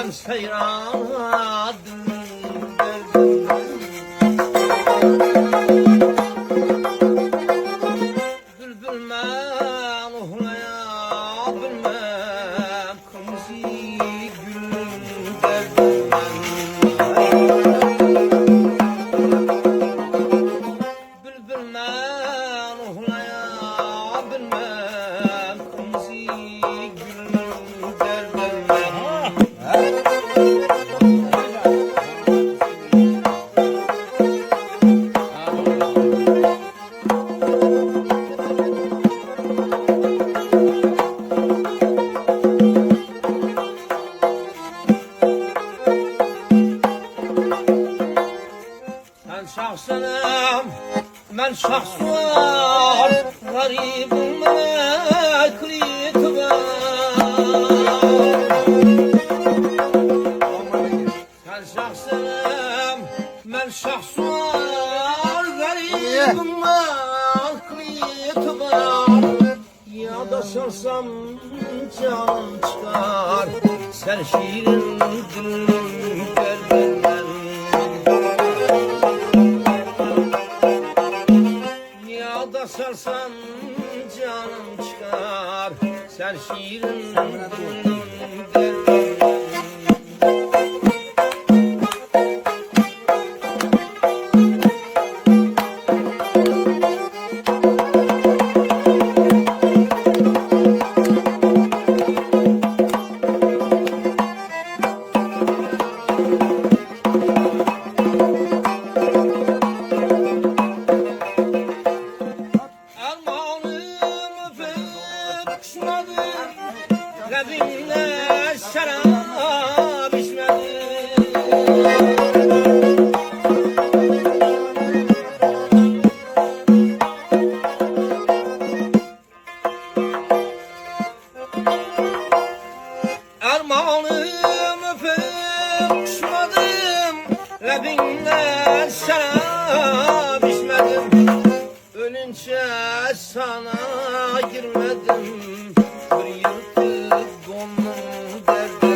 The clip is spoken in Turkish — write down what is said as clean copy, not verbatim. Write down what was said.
ben seyradım bülbül ben uhlayabilmem kırmızı gülüm derdim bülbül ben uhlayabilmem kırmızı gülüm sen şahsınım, ben şahsım, garibim eklitim. Sen şahsınım, ben şahsım, garibim eklitim. Ya da sarsam canım çıkar, sen şiirin dilim derdinden. Ya da sarsan canım çıkar, sen şiirin dilim derdinden. Labinle şarap içmedim. Armağanım öpüp uçmadım. Labinle şarap içmedim. Ölünce sana girmedim. Bir yırtık gönlüm derdi.